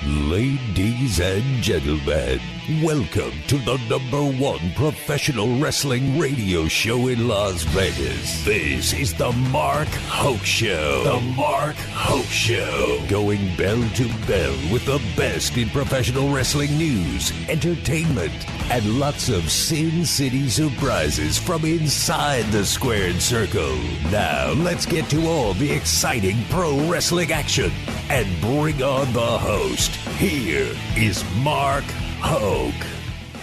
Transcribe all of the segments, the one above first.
Ladies and gentlemen, welcome to the #1 professional wrestling radio show in Las Vegas. This is the Mark Hoke Show. The Mark Hoke Show. Going bell to bell with the best in professional wrestling news, entertainment, and lots of Sin City surprises from inside the squared circle. Now, let's get to all the exciting pro wrestling action and bring on the host. Here is Mark Hoke.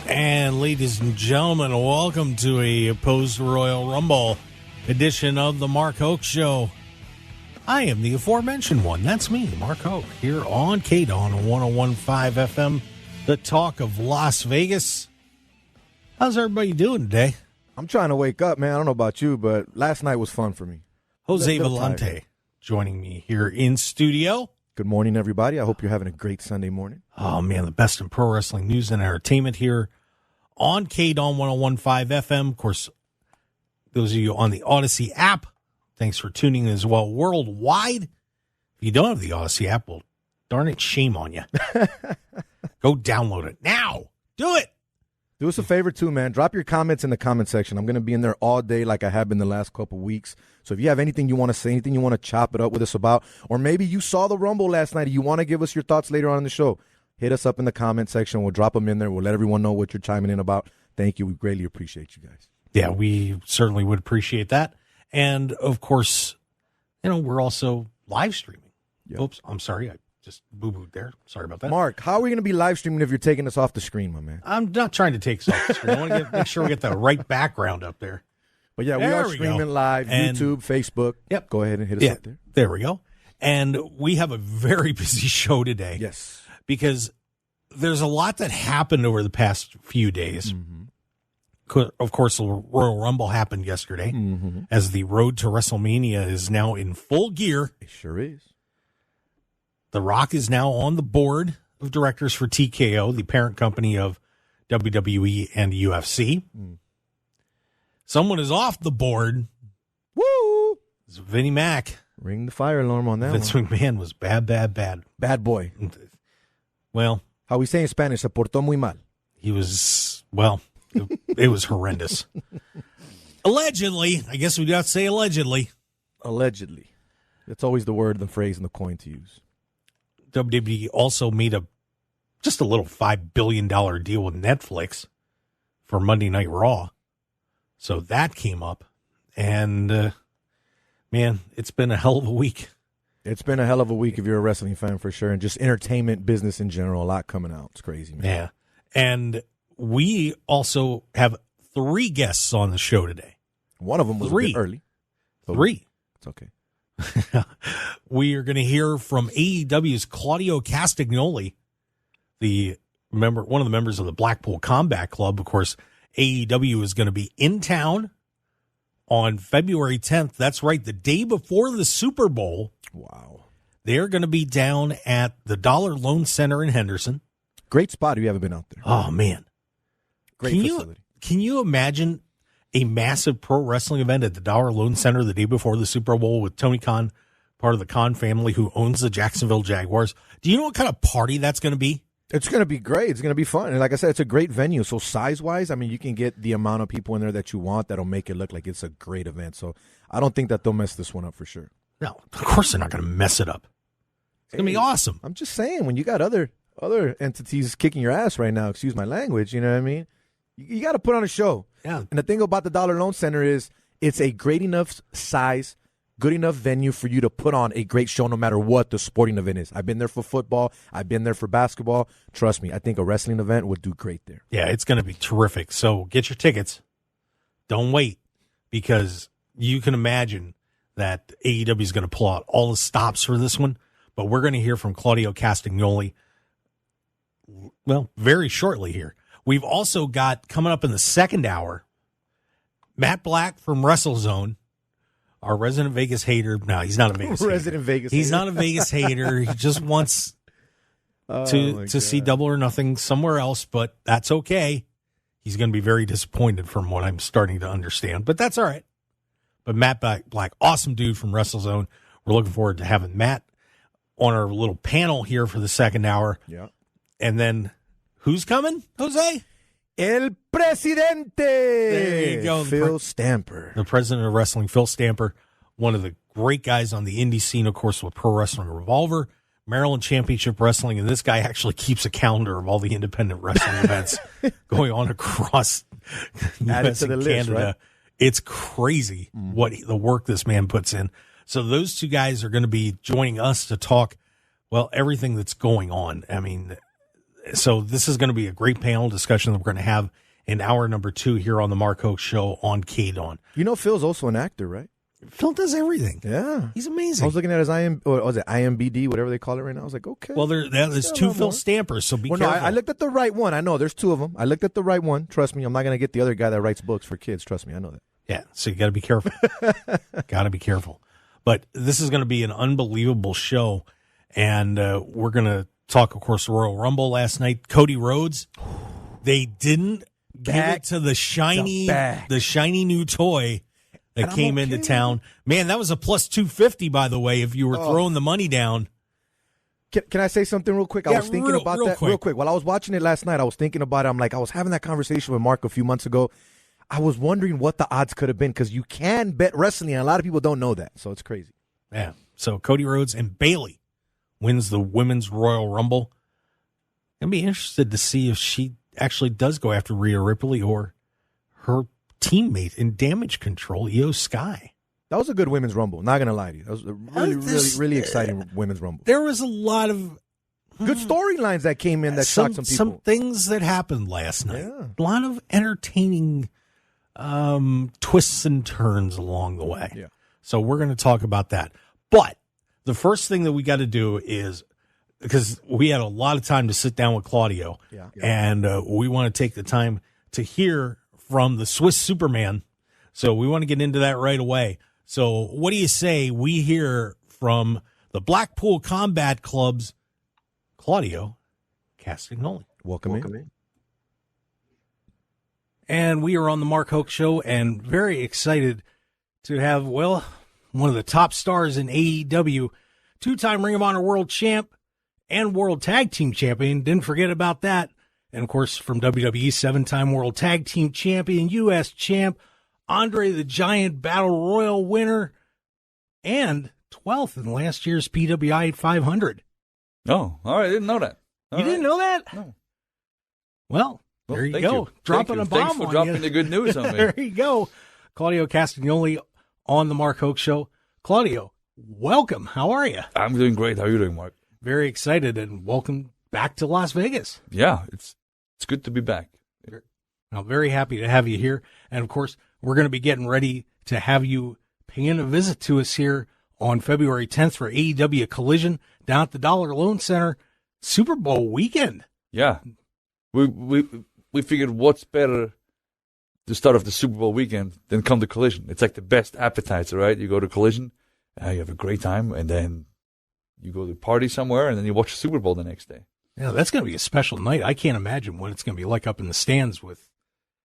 And ladies and gentlemen, welcome to a post-Royal Rumble edition of the Mark Hoke Show. I am the aforementioned one. That's me, Mark Hoke, here on KDAWN 101.5 FM, the talk of Las Vegas. How's everybody doing today? I'm trying to wake up, man. I don't know about you, but last night was fun for me. Jose Vellante joining me here in studio. Good morning, everybody. I hope you're having a great Sunday morning. Oh, man, the best in pro wrestling news and entertainment here on KDAWN 101.5 FM. Of course, those of you on the Odyssey app, thanks for tuning in as well worldwide. If you don't have the Odyssey app, well, darn it, shame on you. Go download it now. Do it. Do us a favor, too, man. Drop your comments in the comment section. I'm going to be in there all day like I have been the last couple weeks. So if you have anything you want to say, anything you want to chop it up with us about, or maybe you saw the Rumble last night and you want to give us your thoughts later on in the show, hit us up in the comment section. We'll drop them in there. We'll let everyone know what you're chiming in about. Thank you. We greatly appreciate you guys. Yeah, we certainly would appreciate that. And, of course, you know, we're also live streaming. Yep. Oops, I'm sorry. I just boo-booed there. Sorry about that. Mark, how are we going to be live streaming if you're taking us off the screen, my man? I'm not trying to take us off the screen. I want to make sure we get the right background up there. But, yeah, we are streaming live, and YouTube, Facebook. Yep. Go ahead and hit us up there. There we go. And we have a very busy show today. Yes. Because there's a lot that happened over the past few days. Mm-hmm. Of course, the Royal Rumble happened yesterday, as the road to WrestleMania is now in full gear. It sure is. The Rock is now on the board of directors for TKO, the parent company of WWE and UFC. Someone is off the board. Woo! It's Vinnie Mac. Ring the fire alarm on that Vince one. McMahon was bad. Bad boy. Well, how we say in Spanish, se portó muy mal. He was, well, it was horrendous. Allegedly. I guess we'd have to say allegedly. Allegedly. That's always the word, the phrase, and the coin to use. WWE also made just a little $5 billion deal with Netflix for Monday Night Raw. So that came up. And, man, it's been a hell of a week. It's been a hell of a week if you're a wrestling fan, for sure. And just entertainment business in general, a lot coming out. It's crazy, man. Yeah. And we also have 3 guests on the show today. One of them was a bit early. 3. It's okay. We are going to hear from AEW's Claudio Castagnoli, one of the members of the Blackpool Combat Club. Of course, AEW is going to be in town on February 10th. That's right, the day before the Super Bowl. Wow. They're going to be down at the Dollar Loan Center in Henderson. Great spot if you haven't been out there. Oh, man. Great facility. Can you imagine a massive pro wrestling event at the Dollar Loan Center the day before the Super Bowl with Tony Khan, part of the Khan family who owns the Jacksonville Jaguars? Do you know what kind of party that's going to be? It's going to be great. It's going to be fun. And like I said, it's a great venue. So size-wise, I mean, you can get the amount of people in there that you want that'll make it look like it's a great event. So I don't think that they'll mess this one up for sure. No, of course they're not going to mess it up. It's going to be awesome. I'm just saying, when you got other entities kicking your ass right now, excuse my language, you know what I mean? You got to put on a show. Yeah. And the thing about the Dollar Loan Center is it's a great enough size, good enough venue for you to put on a great show no matter what the sporting event is. I've been there for football. I've been there for basketball. Trust me, I think a wrestling event would do great there. Yeah, it's going to be terrific. So get your tickets. Don't wait, because you can imagine that AEW is going to pull out all the stops for this one. But we're going to hear from Claudio Castagnoli, well, very shortly here. We've also got, coming up in the second hour, Matt Black from WrestleZone, our resident Vegas hater. No, he's not a Vegas hater. He's not a Vegas hater. He just wants to see Double or Nothing somewhere else, but that's okay. He's going to be very disappointed from what I'm starting to understand, but that's all right. But Matt Black, awesome dude from WrestleZone. We're looking forward to having Matt on our little panel here for the second hour. Yeah. And then who's coming, Jose? El Presidente. There you go. Phil Stamper. The president of wrestling, Phil Stamper, one of the great guys on the indie scene, of course, with Pro Wrestling Revolver, Maryland Championship Wrestling, and this guy actually keeps a calendar of all the independent wrestling events going on across U.S. and Canada. Right? It's crazy what the work this man puts in. So those two guys are going to be joining us to talk, well, everything that's going on. I mean, so this is going to be a great panel discussion that we're going to have in hour number 2 here on the Mark Hoke Show on KDAWN. You know, Phil's also an actor, right? Phil does everything. Yeah. He's amazing. I was looking at his IMBD, whatever they call it right now. I was like, okay. Well, there's 2 Phil Stampers, so be careful. No, I looked at the right one. I know there's 2 of them. I looked at the right one. Trust me, I'm not going to get the other guy that writes books for kids. Trust me, I know that. Yeah, so you got to be careful. Got to be careful. But this is going to be an unbelievable show, and we're going to talk, of course, the Royal Rumble last night. Cody Rhodes, they didn't give it to the shiny new toy that came into town. Man, that was a plus 250, by the way, if you were throwing the money down. Can I say something real quick? I was thinking about that real quick. While I was watching it last night, I was thinking about it. I'm like, I was having that conversation with Mark a few months ago. I was wondering what the odds could have been because you can bet wrestling, and a lot of people don't know that, so it's crazy. Yeah. So Cody Rhodes and Bayley wins the Women's Royal Rumble. I'd be interested to see if she actually does go after Rhea Ripley or her teammate in Damage Control, Io Sky. That was a good Women's Rumble, not going to lie to you. That was a really exciting Women's Rumble. There was a lot of good storylines that came in that shocked some people. Some things that happened last night. Yeah. A lot of entertaining twists and turns along the way. Yeah. So we're going to talk about that. But the first thing that we got to do is, because we had a lot of time to sit down with Claudio, and we want to take the time to hear from the Swiss Superman. So we want to get into that right away. So what do you say we hear from the Blackpool Combat Club's Claudio Castagnoli? Welcome in. And we are on the Mark Hoke Show and very excited to have, well, one of the top stars in AEW, 2-time Ring of Honor World Champ and World Tag Team Champion. Didn't forget about that. And, of course, from WWE, 7-time World Tag Team Champion, U.S. Champ, Andre the Giant Battle Royal winner, and 12th in last year's PWI 500. Oh, all right. I didn't know that. You didn't know that? No. Well, there you go. You. Dropping a bomb Thanks for on dropping you. the good news on me. There you go. Claudio Castagnoli on the Mark Hoke Show. Claudio, welcome. How are you? I'm doing great. How are you doing, Mark? Very excited, and welcome back to Las Vegas. Yeah, it's good to be back. I'm very happy to have you here. And, of course, we're going to be getting ready to have you paying a visit to us here on February 10th for AEW Collision down at the Dollar Loan Center, Super Bowl weekend. Yeah. We figured what's better to start off the Super Bowl weekend than come to Collision. It's like the best appetizer, right? You go to Collision, you have a great time, and then you go to party somewhere, and then you watch the Super Bowl the next day. Yeah, that's going to be a special night. I can't imagine what it's going to be like up in the stands with,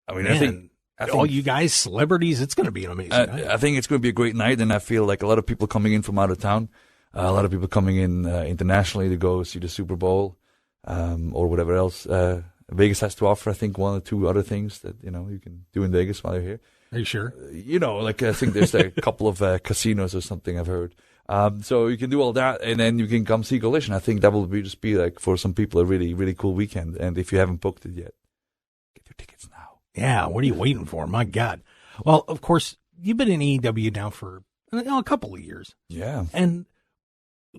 I think all you guys, celebrities. It's going to be an amazing night. I think it's going to be a great night, and I feel like a lot of people coming in from out of town, a lot of people coming in internationally to go see the Super Bowl or whatever else Vegas has to offer. I think 1 or 2 other things that you can do in Vegas while you're here. Are you sure? I think there's a couple of casinos or something I've heard. So you can do all that, and then you can come see Collision. I think that will just be like for some people a really, really cool weekend. And if you haven't booked it yet, get your tickets now. Yeah, what are you waiting for? My God. Well, of course, you've been in AEW now for a couple of years. Yeah. And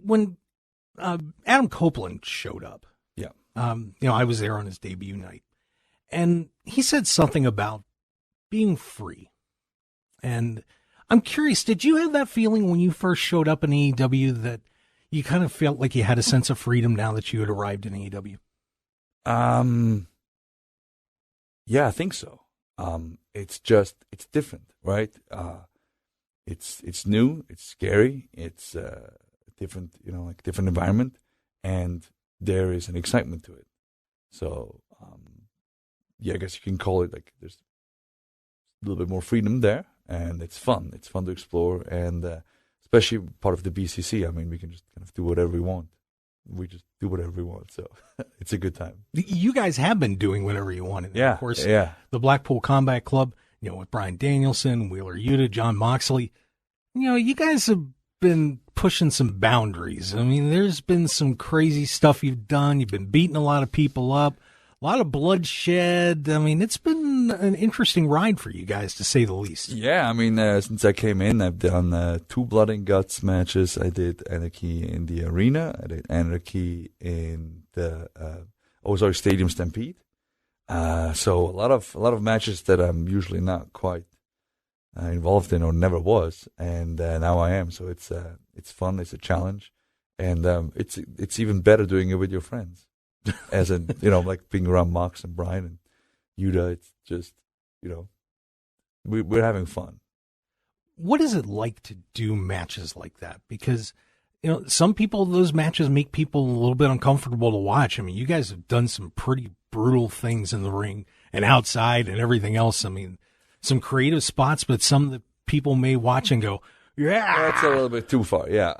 when Adam Copeland showed up, I was there on his debut night, and he said something about being free. And I'm curious, did you have that feeling when you first showed up in AEW that you kind of felt like you had a sense of freedom now that you had arrived in AEW? Yeah, I think so. It's different, right? It's new, it's scary, it's different, different environment, and there is an excitement to it. So, I guess you can call it like there's a little bit more freedom there, and it's fun. It's fun to explore, and especially part of the BCC. I mean, we can just kind of do whatever we want. We just do whatever we want, so it's a good time. You guys have been doing whatever you want. And Yeah, of course, yeah. The Blackpool Combat Club, with Bryan Danielson, Wheeler Yuta, John Moxley, you guys have been pushing some boundaries. I mean, there's been some crazy stuff you've done. You've been beating a lot of people up, a lot of bloodshed. I mean, it's been an interesting ride for you guys, to say the least. Yeah, I mean, since I came in, I've done 2 Blood and Guts matches. I did Anarchy in the Arena. I did Anarchy in the Stadium Stampede. So a lot of matches that I'm usually not quite involved in or never was, and now I am. So it's fun. It's a challenge, and it's even better doing it with your friends. As in, like being around Mox and Bryan and Yuta, it's just, we're having fun. What is it like to do matches like that? Because, some people, those matches make people a little bit uncomfortable to watch. I mean, you guys have done some pretty brutal things in the ring and outside and everything else. I mean, some creative spots, but some that people may watch and go, yeah. That's a little bit too far, yeah.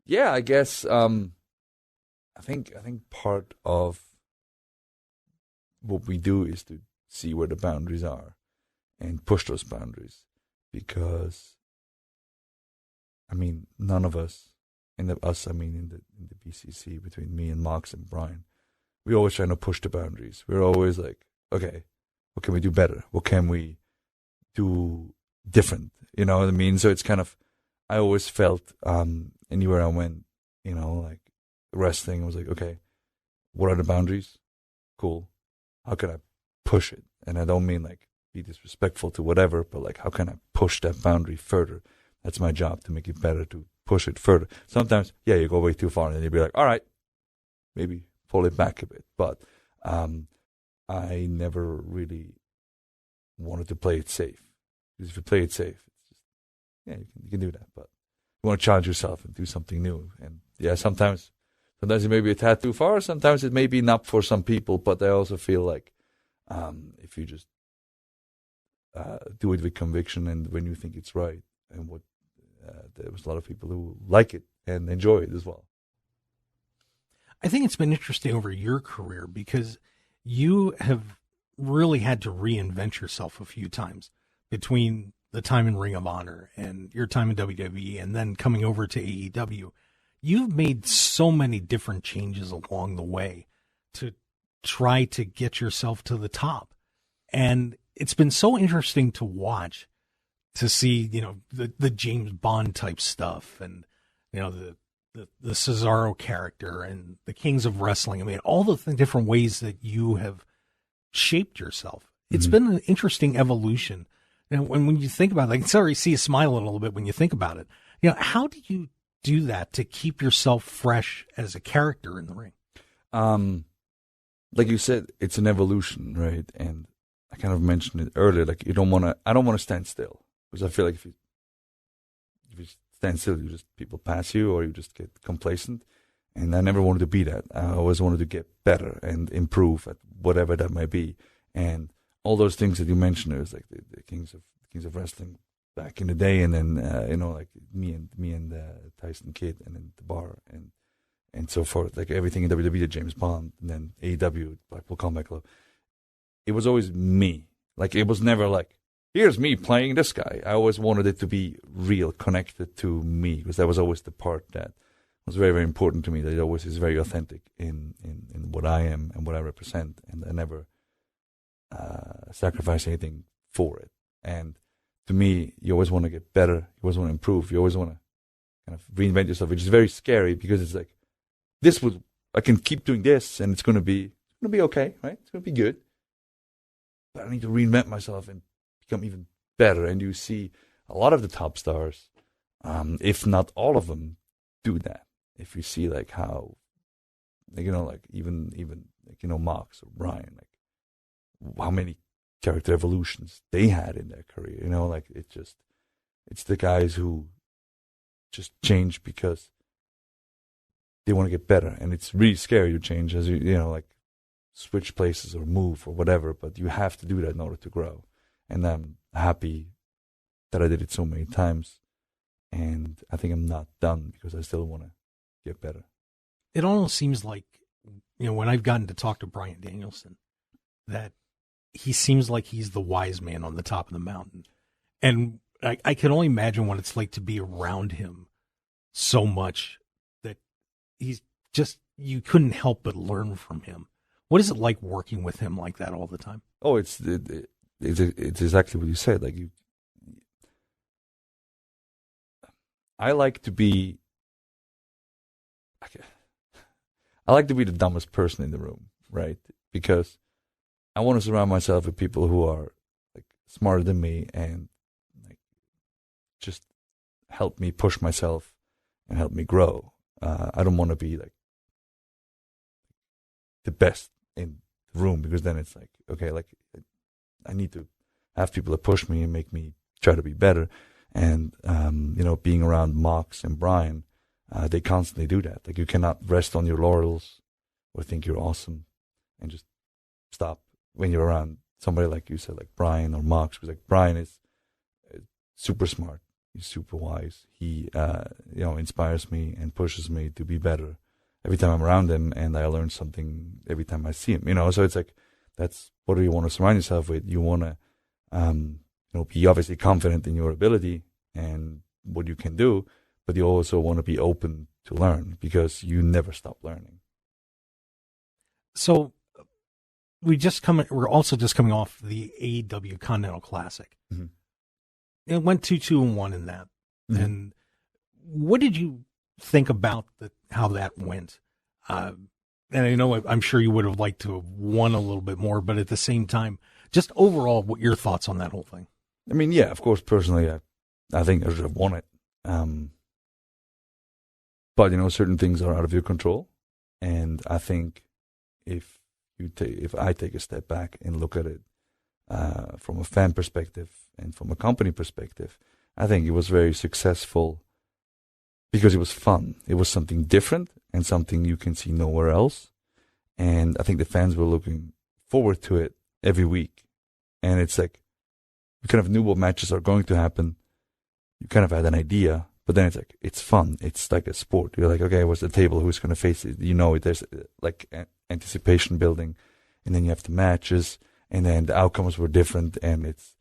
I guess, I think part of what we do is to see where the boundaries are and push those boundaries, because I mean, none of us, in the BCC, between me and Mox and Bryan, we're always trying to push the boundaries. We're always like, okay, what can we do better? What can we do different? You know what I mean? So it's kind of, I always felt anywhere I went, like wrestling, I was like, okay, what are the boundaries? Cool. How can I push it? And I don't mean like be disrespectful to whatever, but like, how can I push that boundary further? That's my job, to make it better, to push it further. Sometimes, yeah, you go way too far, and then you'll be like, all right, maybe pull it back a bit. But I never really wanted to play it safe. Because if you play it safe, it's just, yeah, you can do that. But you want to challenge yourself and do something new. And yeah, sometimes it may be a tad too far. Sometimes it may be not for some people. But I also feel like if you just do it with conviction and when you think it's right, and what there was a lot of people who like it and enjoy it as well. I think it's been interesting over your career because you have really had to reinvent yourself a few times between the time in Ring of Honor and your time in WWE and then coming over to AEW. You've made so many different changes along the way to try to get yourself to the top. And it's been so interesting to watch, to see, the James Bond type stuff and, the Cesaro character and the Kings of Wrestling. I mean, all the different ways that you have shaped yourself. It's been an interesting evolution. And when you think about it, I can already see you smiling a little bit when you think about it. How do you do that to keep yourself fresh as a character in the ring? Like you said, it's an evolution, right? And I kind of mentioned it earlier. Like I don't want to stand still, because I feel like if you stand still, people pass you, or you just get complacent. And I never wanted to be that. I always wanted to get better and improve at whatever that might be. And all those things that you mentioned, it was like the Kings of Wrestling back in the day, and then like me and Tyson Kidd, and then the Bar and so forth. Like everything in WWE, James Bond, and then AEW, Blackpool Combat Club. It was always me. Like it was never like, here's me playing this guy. I always wanted it to be real, connected to me, because that was always the part that was very, very important to me. That it always is very authentic in what I am and what I represent, and I never sacrifice anything for it. And to me, you always want to get better. You always want to improve. You always want to kind of reinvent yourself, which is very scary, because it's like, I can keep doing this, and it's going to be okay, right? It's going to be good. But I need to reinvent myself and become even better. And you see a lot of the top stars, if not all of them, do that. If you see like how, like even Mox or Bryan, like how many character evolutions they had in their career, like it's the guys who just change because they want to get better. And it's really scary to change as like switch places or move or whatever, but you have to do that in order to grow. And I'm happy that I did it so many times, And I think I'm not done because I still want to get better. It almost seems like, when I've gotten to talk to Bryan Danielson, that he seems like he's the wise man on the top of the mountain. And I can only imagine what it's like to be around him so much that he's just, you couldn't help but learn from him. What is it like working with him like that all the time? Oh, it's exactly what you said. Like I like to be the dumbest person in the room, right? Because I want to surround myself with people who are like smarter than me and like just help me push myself and help me grow. I don't want to be like the best in the room, because then it's like, okay, like I need to have people that push me and make me try to be better. And, being around Mox and Bryan, they constantly do that. Like, you cannot rest on your laurels or think you're awesome and just stop when you're around somebody like you said, like Bryan or Mox. Because like Bryan is super smart. He's super wise. He, inspires me and pushes me to be better every time I'm around him, and I learn something every time I see him. So it's like, that's what do you want to surround yourself with? You want to, be obviously confident in your ability and what you can do, but you also want to be open to learn, because you never stop learning. So we're also just coming off the AEW Continental Classic. Mm-hmm. It went 2-2-1 in that. Mm-hmm. And what did you think about how that went? And I know I'm sure you would have liked to have won a little bit more, but at the same time, just overall, what your thoughts on that whole thing? I mean, yeah, of course, personally, I think I should have won it. But, certain things are out of your control. And I think if I take a step back and look at it from a fan perspective and from a company perspective, I think it was very successful because it was fun. It was something different and something you can see nowhere else. And I think the fans were looking forward to it every week. And it's like, you kind of knew what matches are going to happen. You kind of had an idea, but then it's like, it's fun. It's like a sport. You're like, okay, what's the table? Who's going to face it? There's like anticipation building, and then you have the matches, and then the outcomes were different, and it's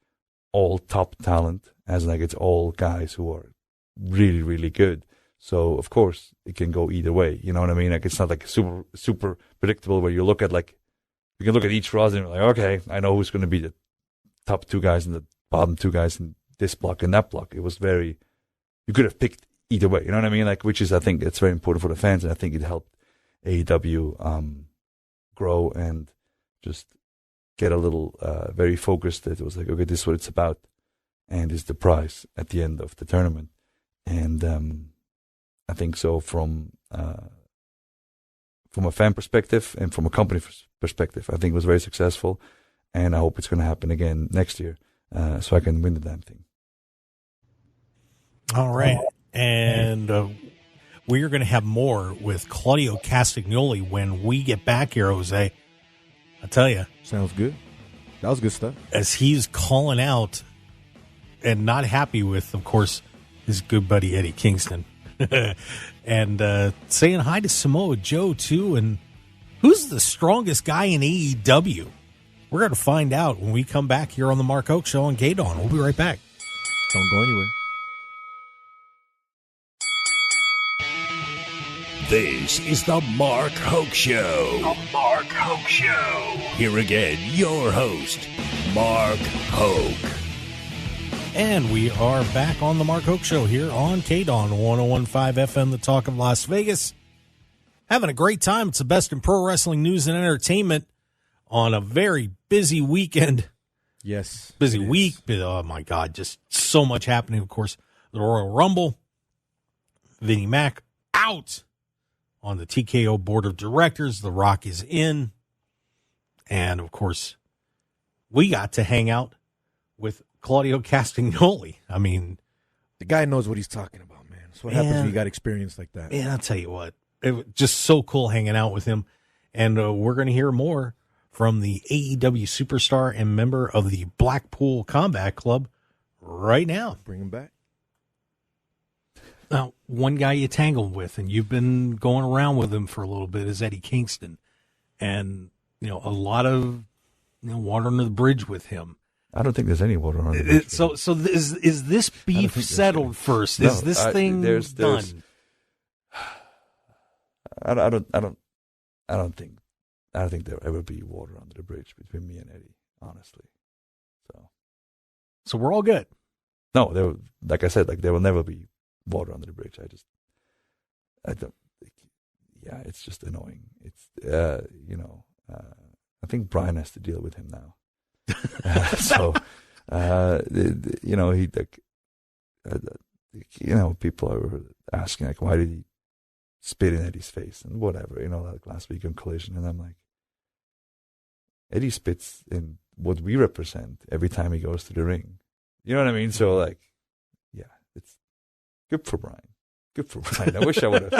all top talent, as like it's all guys who are really, really good. So of course it can go either way. You know what I mean? Like, it's not like super, super predictable where you can look at each roster and you're like, okay, I know who's going to be the top two guys and the bottom two guys in this block and that block. It was you could have picked either way. You know what I mean? Like, which is, I think it's very important for the fans, and I think it helped AEW grow and just get a little very focused. That it was like, okay, this is what it's about, and it's the prize at the end of the tournament. And I think so from a fan perspective and from a company perspective, I think it was very successful, and I hope it's going to happen again next year, so I can win the damn thing. All right. And we are going to have more with Claudio Castagnoli when we get back here, Jose. I tell you. Sounds good. That was good stuff. As he's calling out and not happy with, of course, his good buddy Eddie Kingston. And saying hi to Samoa Joe, too. And who's the strongest guy in AEW? We're going to find out when we come back here on the Mark Hoke Show on KDAWN. We'll be right back. Don't go anywhere. This is the Mark Hoke Show. The Mark Hoke Show. Here again, your host, Mark Hoke. And we are back on the Mark Hoke Show here on KDAWN 101.5 FM, the talk of Las Vegas. Having a great time. It's the best in pro wrestling news and entertainment on a very busy weekend. Yes. Busy week. Oh, my God. Just so much happening. Of course, the Royal Rumble. Vinnie Mac out on the TKO board of directors. The Rock is in. And, of course, we got to hang out with Claudio Castagnoli. I mean, the guy knows what he's talking about, man. That's what happens when you got experience like that. Man, I'll tell you what. It was just so cool hanging out with him. And we're going to hear more from the AEW superstar and member of the Blackpool Combat Club right now. Bring him back. Now, one guy you tangled with, and you've been going around with him for a little bit, is Eddie Kingston. And, a lot of water under the bridge with him. I don't think there's any water under the bridge. So is this beef settled first? Is this thing done? I don't think there'll ever be water under the bridge between me and Eddie, honestly. So we're all good. No, like I said, there will never be water under the bridge. I don't. Yeah, it's just annoying. It's I think Bryan has to deal with him now. People are asking like, why did he spit in Eddie's face and whatever, like last week on Collision, and I'm like, Eddie spits in what we represent every time he goes to the ring. You know what I mean? So like, yeah, it's good for Bryan. Good for Bryan. I wish I would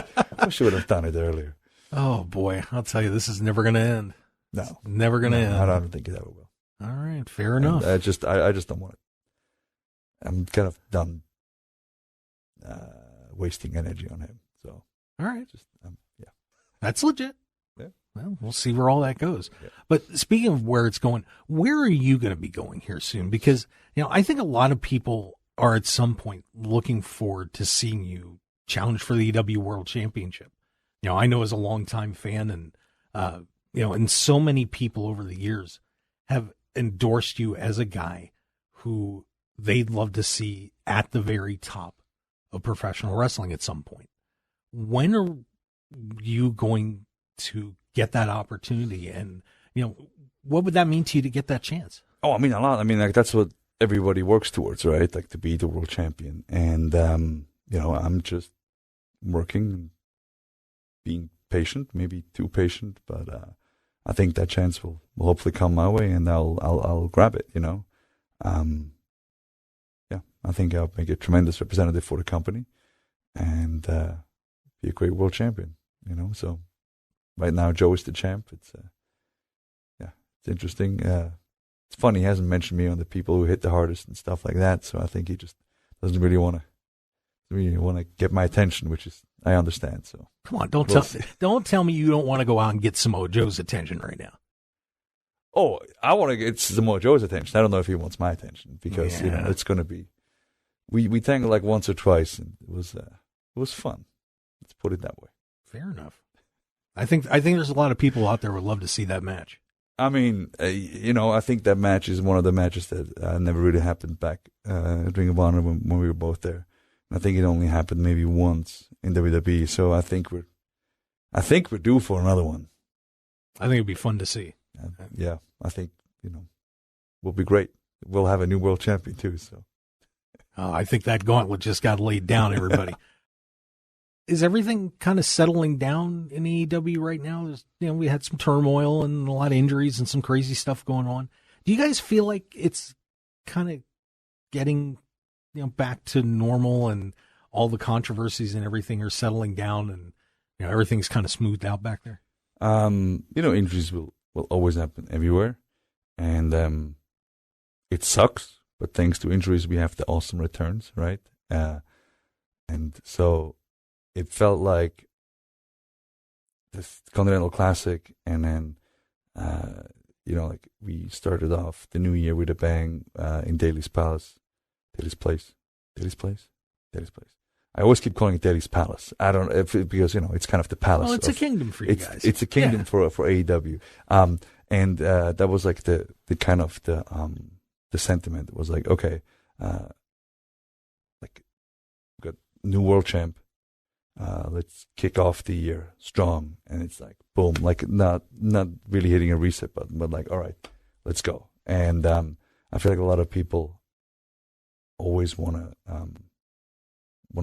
have done it earlier. Oh boy, I'll tell you, this is never going to end. No, it's never going to end. I don't think it ever will. All right, fair enough. I just don't want it. I'm kind of done wasting energy on him. So all right, yeah, that's legit. Yeah. Well, we'll see where all that goes. Yeah. But speaking of where it's going, where are you going to be going here soon? Because I think a lot of people are at some point looking forward to seeing you challenge for the AEW World Championship. I know as a longtime fan, and and so many people over the years have endorsed you as a guy who they'd love to see at the very top of professional wrestling at some point. When are you going to get that opportunity? And, what would that mean to you to get that chance? Oh, I mean, a lot. I mean, like, that's what everybody works towards, right? Like, to be the world champion. And, I'm just working, being patient, maybe too patient, but I think that chance will hopefully come my way, and I'll grab it, I think I'll make a tremendous representative for the company and be a great world champion, So right now, Joe is the champ. It's it's interesting. It's funny, he hasn't mentioned me on the people who hit the hardest and stuff like that, so I think he just doesn't really want to get my attention, which is, I understand. So come on, don't tell me you don't want to go out and get Samoa Joe's attention right now. Oh, I want to get Samoa Joe's attention. I don't know if he wants my attention because it's going to be. We tangled like once or twice, and it was fun. Let's put it that way. Fair enough. I think there's a lot of people out there who would love to see that match. I mean, I think that match is one of the matches that never really happened back at Ring of Honor when we were both there. I think it only happened maybe once in WWE. So I think we're due for another one. I think it'd be fun to see. Yeah, I think we'll be great. We'll have a new world champion too. So I think that gauntlet just got laid down. Everybody, is everything kind of settling down in AEW right now? We had some turmoil and a lot of injuries and some crazy stuff going on. Do you guys feel like it's kind of getting back to normal, and all the controversies and everything are settling down, and everything's kind of smoothed out back there? Injuries will always happen everywhere, and it sucks. But thanks to injuries, we have the awesome returns, right? And so it felt like this Continental Classic, and then like we started off the new year with a bang in Daly's Place. I always keep calling it Daly's Palace. I don't because it's kind of the palace. Well, it's a kingdom for you guys. It's a kingdom for AEW. And that was like the kind of the sentiment. It was like, okay, like we got new world champ. Let's kick off the year strong, and it's like boom, like not really hitting a reset button, but like, all right, let's go. And I feel like a lot of people always want to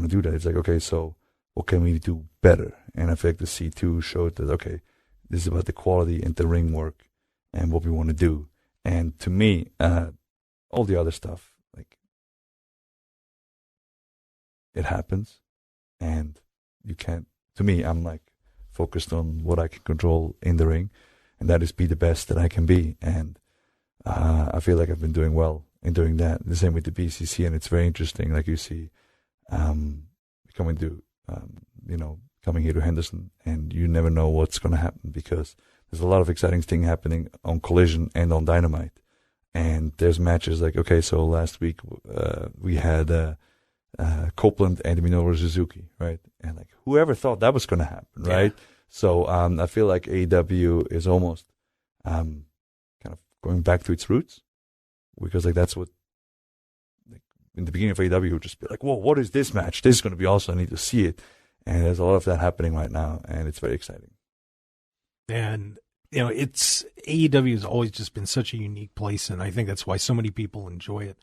do that. It's like, okay, so what can we do better? And I feel like the C2 showed that, okay, this is about the quality and the ring work and what we want to do. And to me, all the other stuff, like, it happens, and you can't. To me, I'm like focused on what I can control in the ring, and that is be the best that I can be. And I feel like I've been doing well in doing that. The same with the BCC, and it's very interesting. Like you see, coming here to Henderson, and you never know what's going to happen because there's a lot of exciting thing happening on Collision and on Dynamite. And there's matches like, okay, so last week we had Copeland and Minoru Suzuki, right? And like whoever thought that was going to happen, right? Yeah. So I feel like AEW is almost kind of going back to its roots, because like that's what, like, in the beginning of AEW, you would just be like, whoa, what is this match? This is going to be awesome. I need to see it. And there's a lot of that happening right now, and it's very exciting. And it's AEW has always just been such a unique place, and I think that's why so many people enjoy it.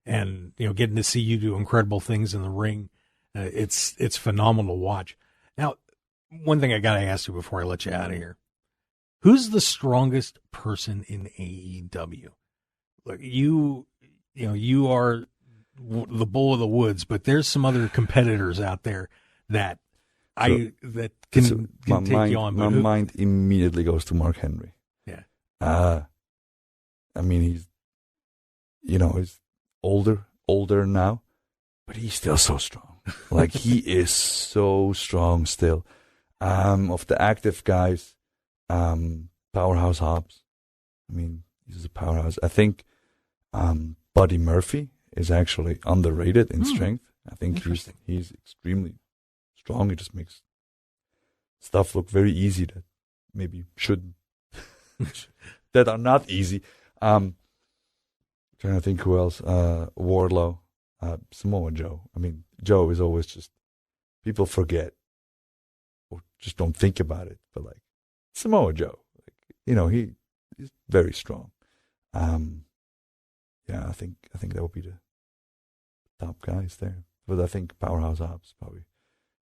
And getting to see you do incredible things in the ring, it's phenomenal to watch. Now, one thing I got to ask you before I let you out of here: who's the strongest person in AEW? Look, you are the bull of the woods, but there's some other competitors out there that can take you on. My mind immediately goes to Mark Henry. Yeah. I mean, he's older now, but he's still so strong. Like, he is so strong still. Of the active guys, Powerhouse Hobbs. I mean, he's a powerhouse. I think Buddy Murphy is actually underrated in strength. I think he's extremely strong. He just makes stuff look very easy that maybe shouldn't, that are not easy. Trying to think who else. Wardlow, Samoa Joe. I mean, Joe is always just, people forget or just don't think about it. But like Samoa Joe, he's very strong. Yeah, I think that would be the top guys there. But I think Powerhouse Hobbs probably,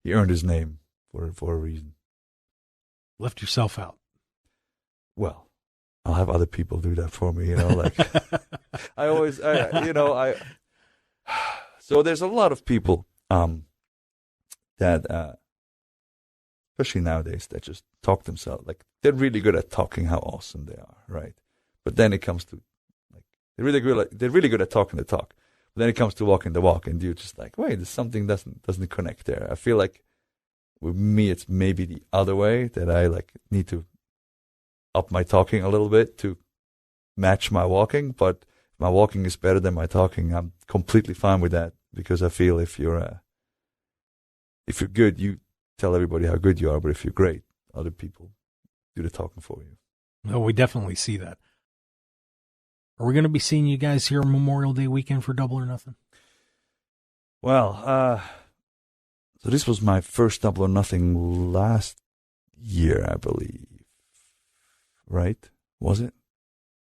he earned his name for a reason. Left yourself out. Well, I'll have other people do that for me, like so there's a lot of people that especially nowadays that just talk themselves, like they're really good at talking how awesome they are, right? But then it comes to like they're really good at talking the talk. But then it comes to walking the walk, and you're just like, wait, there's something doesn't connect there. I feel like with me, it's maybe the other way, that I like need to up my talking a little bit to match my walking. But if my walking is better than my talking, I'm completely fine with that, because I feel if you're good, you tell everybody how good you are. But if you're great, other people do the talking for you. No, we definitely see that. Are we going to be seeing you guys here Memorial Day weekend for Double or Nothing? Well, so this was my first Double or Nothing last year, I believe. Right? Was it?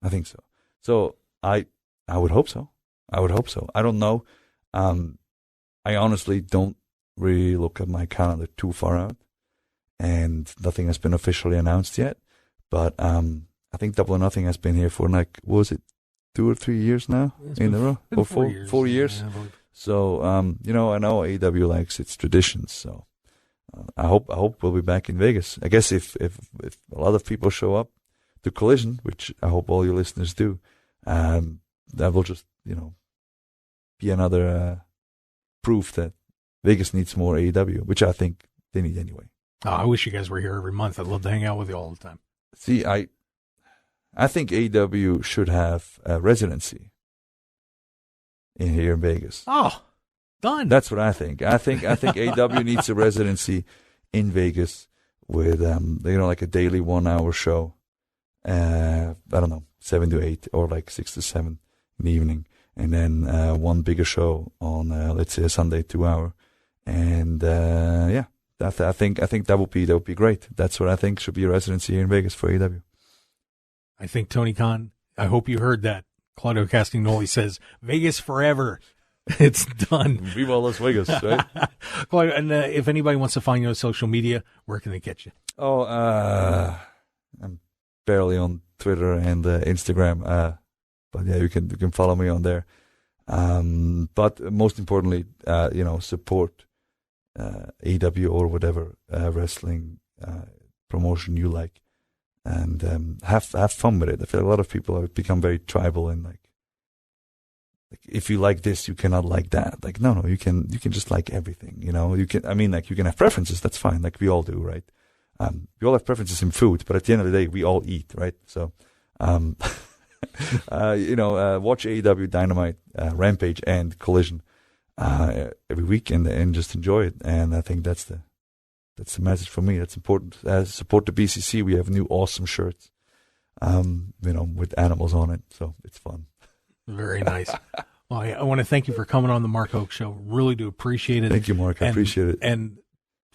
I think so. So I would hope so. I don't know. I honestly don't really look at my calendar too far out, and nothing has been officially announced yet. But I think Double or Nothing has been here for like, what was it, 2 or 3 years now in a row? Or 4 years. Yeah, so, I know AEW likes its traditions. So, I hope we'll be back in Vegas. I guess if a lot of people show up to Collision, which I hope all your listeners do, that will just, be another proof that Vegas needs more AEW, which I think they need anyway. Oh, I wish you guys were here every month. I'd love to hang out with you all the time. See, I think AEW should have a residency here in Vegas. Oh, done. That's what I think. I think AEW needs a residency in Vegas with like a daily 1 hour show. I don't know, 7 to 8 or like 6 to 7 in the evening, and then one bigger show on let's say a Sunday 2 hour, and I think that would be great. That's what I think should be a residency here in Vegas for AEW. I think, Tony Khan, I hope you heard that. Claudio Castagnoli says, Vegas forever. It's done. Viva Las Vegas, right? Claudio, and if anybody wants to find you on social media, where can they get you? Oh, I'm barely on Twitter and Instagram. But yeah, you can follow me on there. But most importantly, support AEW or whatever wrestling promotion you like. And have fun with it. I feel like a lot of people have become very tribal and like like if you like this, you cannot like that. Like no, you can just like everything. You know, you can. I mean, like you can have preferences. That's fine. Like we all do, right? We all have preferences in food, but at the end of the day, we all eat, right? So, watch AEW Dynamite, Rampage, and Collision every week, and just enjoy it. And I think that's the message for me. That's important. Support the BCC. We have new awesome shirts, with animals on it, so it's fun. Very nice. Well, I want to thank you for coming on the Mark Hoke Show. Really do appreciate it. Thank you, Mark. I appreciate it. And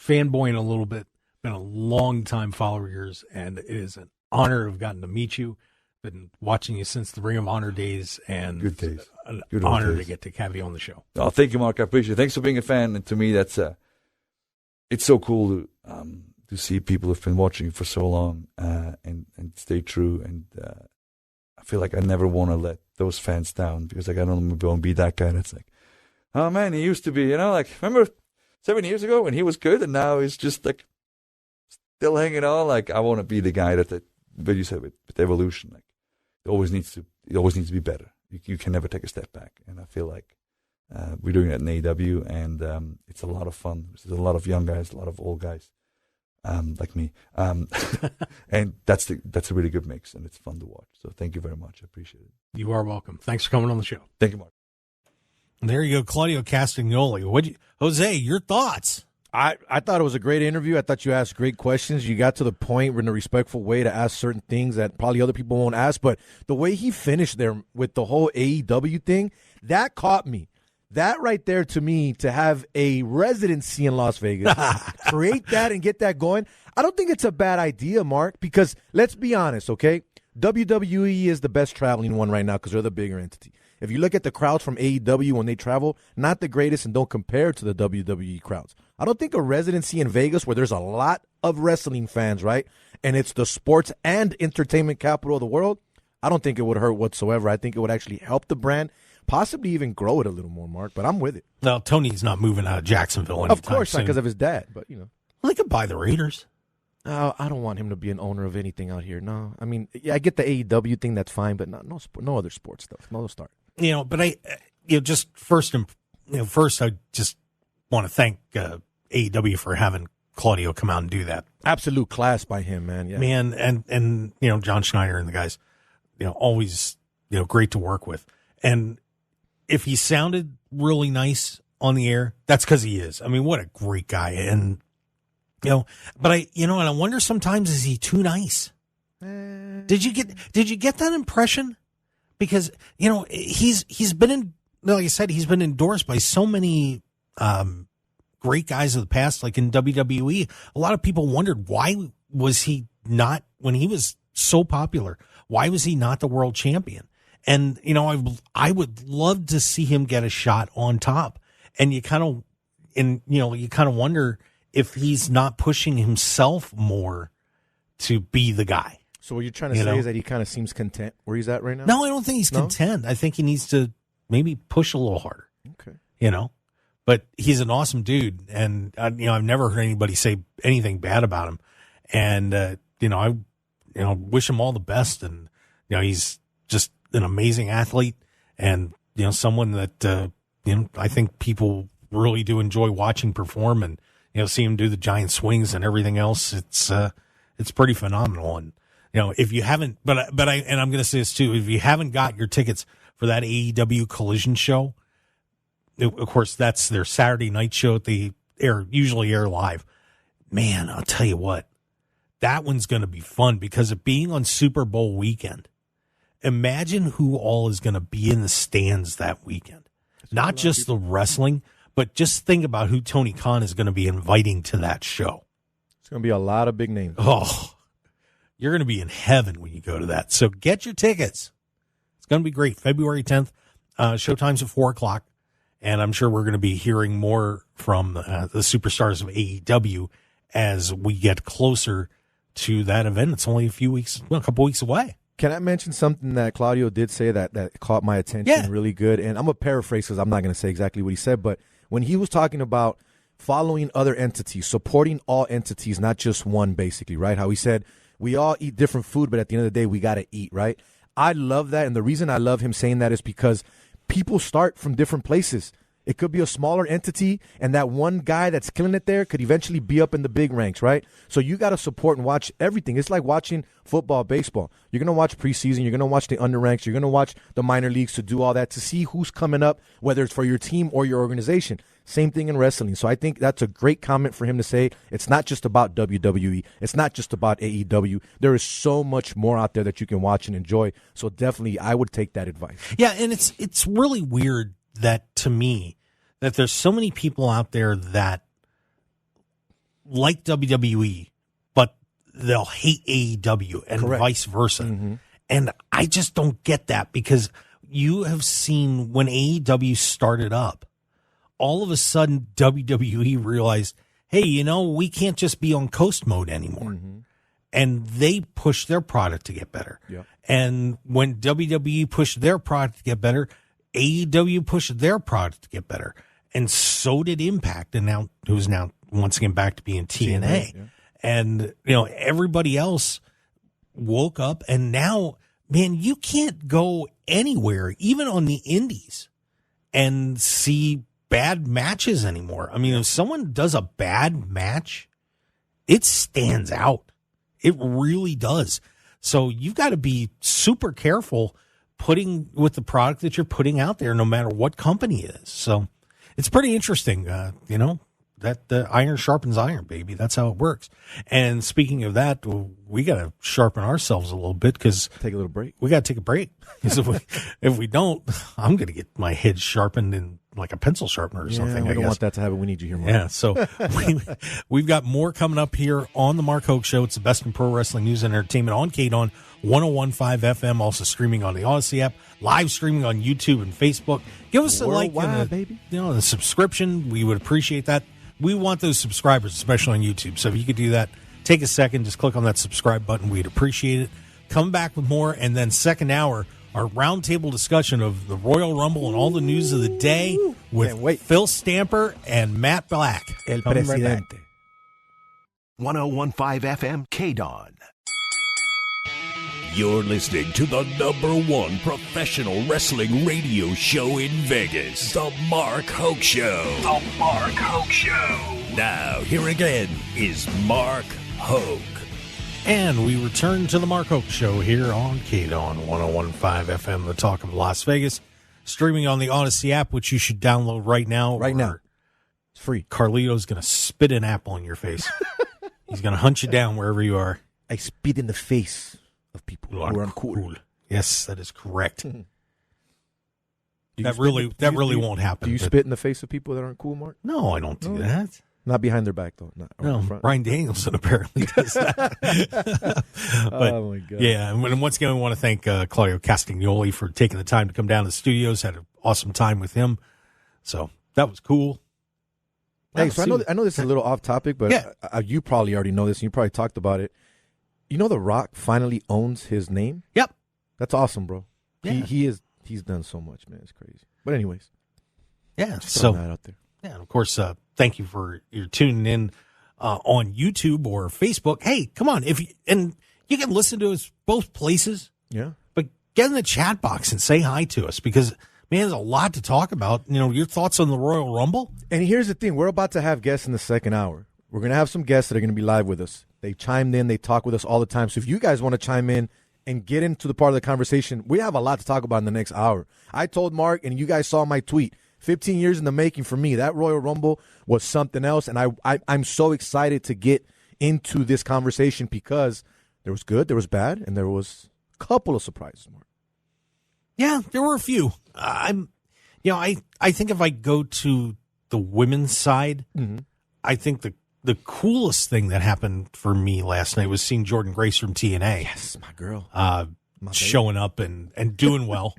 fanboying a little bit. Been a long time follower of yours, and it is an honor to have gotten to meet you. Been watching you since the Ring of Honor days, and good days. An good honor days. to get to have you on the show. Oh, thank you, Mark. I appreciate it. Thanks for being a fan. And to me, that's it's so cool to see people who've been watching for so long and stay true. And I feel like I never want to let those fans down, because like I don't want to go and be that guy that's like, oh man, he used to be, like remember 7 years ago when he was good, and now he's just like still hanging on. Like I want to be the guy that you said with evolution, like it always needs to be better. You can never take a step back, and I feel like we're doing it in AEW, and it's a lot of fun. There's a lot of young guys, a lot of old guys, like me, and that's a really good mix, and it's fun to watch. So thank you very much. I appreciate it. You are welcome. Thanks for coming on the show. Thank you, Mark. There you go, Claudio Castagnoli. Jose, your thoughts? I thought it was a great interview. I thought you asked great questions. You got to the point in a respectful way to ask certain things that probably other people won't ask. But the way he finished there with the whole AEW thing, that caught me. That right there, to me, to have a residency in Las Vegas, create that and get that going, I don't think it's a bad idea, Mark, because let's be honest, okay? WWE is the best traveling one right now because they're the bigger entity. If you look at the crowds from AEW when they travel, not the greatest, and don't compare to the WWE crowds. I don't think a residency in Vegas where there's a lot of wrestling fans, right, and it's the sports and entertainment capital of the world, I don't think it would hurt whatsoever. I think it would actually help the brand, possibly even grow it a little more, Mark, but I'm with it. Well, Tony's not moving out of Jacksonville anytime Of course soon. not, because of his dad, but, Well, they could buy the Raiders. I don't want him to be an owner of anything out here. No, I mean, yeah, I get the AEW thing, that's fine, but no other sports stuff. No start. But just first, I just want to thank AEW for having Claudio come out and do that. Absolute class by him, man. Yeah. Man, and John Schneider and the guys, always, great to work with. And if he sounded really nice on the air, that's because he is. I mean, what a great guy. And, but and I wonder sometimes, is he too nice? Did you get that impression? Because, he's been like I said, he's been endorsed by so many, great guys of the past, like in WWE. A lot of people wondered, why was he not, when he was so popular, why was he not the world champion? And, I would love to see him get a shot on top. And you kind of wonder if he's not pushing himself more to be the guy. So what you're trying to say is that he kind of seems content where he's at right now? No, I don't think he's content. I think he needs to maybe push a little harder. Okay. But he's an awesome dude, and I've never heard anybody say anything bad about him. And I wish him all the best. And he's just an amazing athlete, and someone that I think people really do enjoy watching perform, and see him do the giant swings and everything else. It's pretty phenomenal. And if you haven't, but I'm going to say this too, if you haven't got your tickets for that AEW Collision show. Of course, that's their Saturday night show. They usually air live. Man, I'll tell you what, that one's going to be fun because of being on Super Bowl weekend. Imagine who all is going to be in the stands that weekend. Not just the wrestling, but just think about who Tony Khan is going to be inviting to that show. It's going to be a lot of big names. Oh, you're going to be in heaven when you go to that. So get your tickets. It's going to be great. February 10th, showtime's at 4:00. And I'm sure we're going to be hearing more from the superstars of AEW as we get closer to that event. It's only a couple weeks away. Can I mention something that Claudio did say that caught my attention really good? And I'm going to paraphrase because I'm not going to say exactly what he said. But when he was talking about following other entities, supporting all entities, not just one, basically, right? How he said, we all eat different food, but at the end of the day, we got to eat, right? I love that. And the reason I love him saying that is because people start from different places. It could be a smaller entity, and that one guy that's killing it there could eventually be up in the big ranks, right? So you got to support and watch everything. It's like watching football, baseball. You're going to watch preseason. You're going to watch the underranks. You're going to watch the minor leagues to do all that, to see who's coming up, whether it's for your team or your organization. Same thing in wrestling. So I think that's a great comment for him to say. It's not just about WWE. It's not just about AEW. There is so much more out there that you can watch and enjoy. So definitely I would take that advice. Yeah, and it's really weird that, to me, that there's so many people out there that like WWE, but they'll hate AEW and Correct. vice versa. Mm-hmm. And I just don't get that, because you have seen when AEW started up, all of a sudden WWE realized, hey, we can't just be on coast mode anymore. Mm-hmm. And they pushed their product to get better. Yeah. And when WWE pushed their product to get better, AEW pushed their product to get better. And so did Impact, and now who's now once again back to being TNA. Yeah. And everybody else woke up, and now, man, you can't go anywhere, even on the indies, and see bad matches anymore. I mean, if someone does a bad match, it stands out. It really does. So you've got to be super careful putting with the product that you're putting out there, no matter what company it is. So it's pretty interesting, that iron sharpens iron, baby. That's how it works. And speaking of that, we got to sharpen ourselves a little bit, because Take a little break. we got to take a break. Because if we don't, I'm going to get my head sharpened in like a pencil sharpener or something. We I don't guess. want that to happen. We need you here, Mark. Yeah, so we've got more coming up here on the Mark Hoke Show. It's the best in pro wrestling news and entertainment on KDAWN 101.5 FM, also streaming on the Odyssey app, live streaming on YouTube and Facebook. Give us a like and baby. the subscription. We would appreciate that. We want those subscribers, especially on YouTube. So if you could do that, take a second, just click on that subscribe button. We'd appreciate it. Come back with more, and then second hour, our roundtable discussion of the Royal Rumble and all the news of the day with Phil Stamper and Matt Black. El Coming right back. Presidente. 101.5 FM KDAWN. You're listening to the #1 professional wrestling radio show in Vegas, The Mark Hoke Show. The Mark Hoke Show. Now, here again is Mark Hoke. And we return to the Mark Hoke Show here on KDAWN 101.5 FM, the talk of Las Vegas. Streaming on the Odyssey app, which you should download right now. Right now. It's free. Carlito's going to spit an apple in your face. He's going to hunt you down wherever you are. I spit in the face of people who are uncool. Yes, that is correct. Do That you really spit- do you- really do you- won't happen. Do you but- spit in the face of people that aren't cool, Mark? No, I don't do No. that. Not behind their back, though. Not No, in front. Bryan Danielson apparently does that. But, oh, my God. yeah, and once again, we want to thank Claudio Castagnoli for taking the time to come down to the studios. Had an awesome time with him. So that was cool. Hey, so I know this is a little off topic, but Yeah. you probably already know this, and you probably talked about it. You know, The Rock finally owns his name? Yep. That's awesome, bro. Yeah. He's done so much, man. It's crazy. But anyways, Yeah. just So, throwing that out there. yeah, and of course, thank you for your tuning in on YouTube or Facebook. Hey, come on. And you can listen to us both places, Yeah. but get in the chat box and say hi to us, because, man, there's a lot to talk about. Your thoughts on the Royal Rumble? And here's the thing. We're about to have guests in the second hour. We're going to have some guests that are going to be live with us. They chimed in. They talk with us all the time. So if you guys want to chime in and get into the part of the conversation, we have a lot to talk about in the next hour. I told Mark, and you guys saw my tweet, 15 years in the making for me. That Royal Rumble was something else, and I'm so excited to get into this conversation, because there was good, there was bad, and there was a couple of surprises, Mark. Yeah, there were a few. I think if I go to the women's side, I think the coolest thing that happened for me last night was seeing Jordan Grace from TNA. Yes, my girl. My showing up and doing well.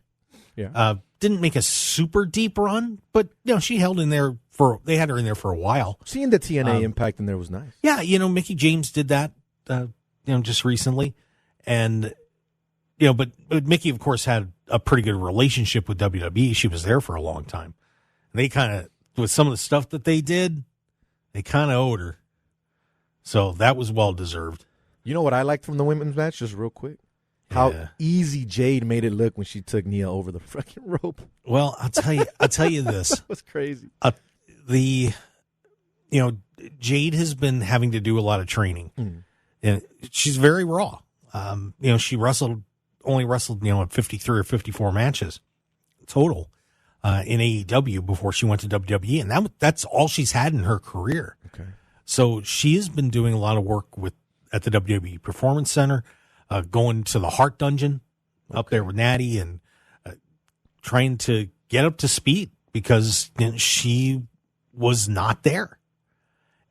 Yeah. Didn't make a super deep run, but she held in there they had her in there for a while. Seeing the TNA impact in there was nice. Yeah, Mickey James did that just recently. And but Mickey, of course, had a pretty good relationship with WWE. She was there for a long time. And they kind of, with some of the stuff that they did, they kind of owed her. So that was well deserved. You know what I liked from the women's match, just real quick? how easy Jade made it look when she took Nia over the fucking rope. Well, I'll tell you this. That was crazy. Jade has been having to do a lot of training, and she's very raw. She only wrestled at 53 or 54 matches total in AEW before she went to WWE, and that's all she's had in her career. Okay. So she has been doing a lot of work at the WWE Performance Center, going to the Heart Dungeon up there with Natty, and trying to get up to speed because she was not there.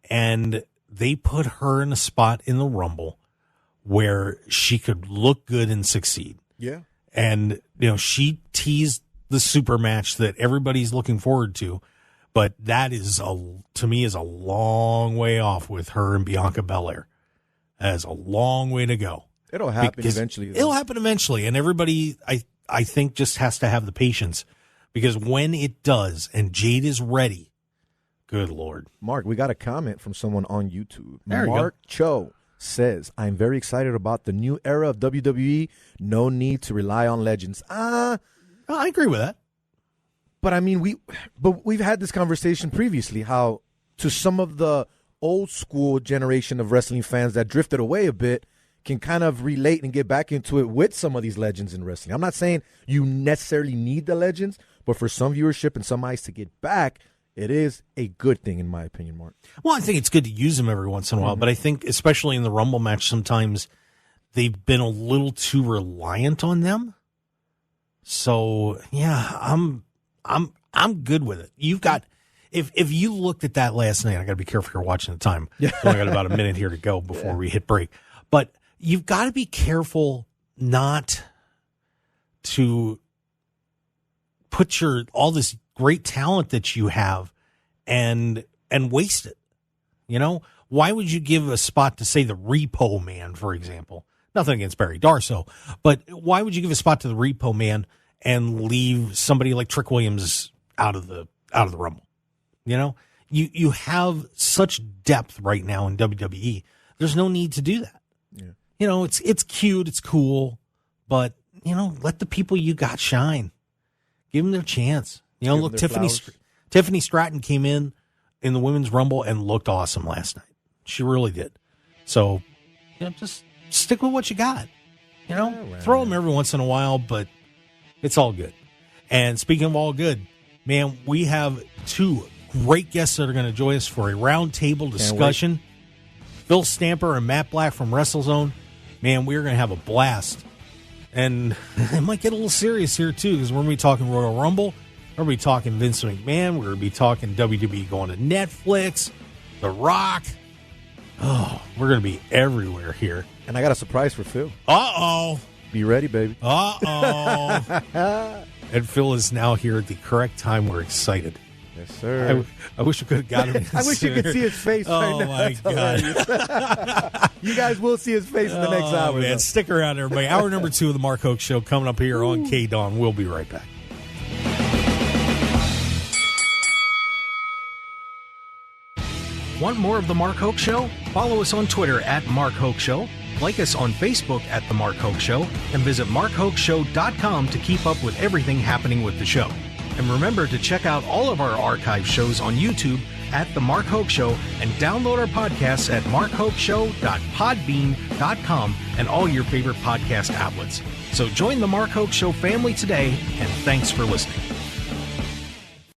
And they put her in a spot in the Rumble where she could look good and succeed. Yeah. And, she teased the super match that everybody's looking forward to, but that is, to me, is a long way off with her and Bianca Belair. That is a long way to go. It'll happen eventually. It'll happen eventually, and everybody, I think, just has to have the patience, because when it does and Jade is ready, good Lord. Mark, we got a comment from someone on YouTube. There Mark Cho says, I'm very excited about the new era of WWE. No need to rely on legends. I agree with that. But I mean, we've had this conversation previously, how to some of the old school generation of wrestling fans that drifted away a bit can kind of relate and get back into it with some of these legends in wrestling. I'm not saying you necessarily need the legends, but for some viewership and some eyes to get back, it is a good thing, in my opinion, Mark. Well, I think it's good to use them every once in a while, but I think especially in the Rumble match, sometimes they've been a little too reliant on them. So yeah, I'm good with it. You've got, if you looked at that last night, I got to be careful you're watching the time. Yeah. So I got about a minute here to go before we hit break. But you've got to be careful not to put all this great talent that you have and waste it. Why would you give a spot to, say, the Repo Man, for example? Nothing against Barry Darso, but why would you give a spot to the Repo Man and leave somebody like Trick Williams out of the Rumble? You have such depth right now in WWE. There's no need to do that. Yeah. It's cute, it's cool, but let the people you got shine. Give them their chance. Look, Tiffany Stratton came in the Women's Rumble and looked awesome last night. She really did. So, just stick with what you got. Throw them every once in a while, but it's all good. And speaking of all good, man, we have two great guests that are going to join us for a roundtable discussion. Phil Stamper and Matt Black from WrestleZone. Man, we're going to have a blast. And it might get a little serious here, too, because we're going to be talking Royal Rumble. We're going to be talking Vince McMahon. We're going to be talking WWE going to Netflix, The Rock. Oh, we're going to be everywhere here. And I got a surprise for Phil. Uh-oh. Be ready, baby. Uh-oh. And Phil is now here at the correct time. We're excited. Yes, sir. I wish we could have got him. I wish you could see his face right now. Oh, my God. You guys will see his face in the next hour. Man, stick around, everybody. Hour number 2 of the Mark Hoke Show coming up here on KDAWN. We'll be right back. Want more of The Mark Hoke Show? Follow us on Twitter at Mark Hoke Show, like us on Facebook at The Mark Hoke Show, and visit markhokeshow.com to keep up with everything happening with the show. And remember to check out all of our archive shows on YouTube at The Mark Hoke Show, and download our podcasts at markhokeshow.podbean.com and all your favorite podcast outlets. So join The Mark Hoke Show family today, and thanks for listening.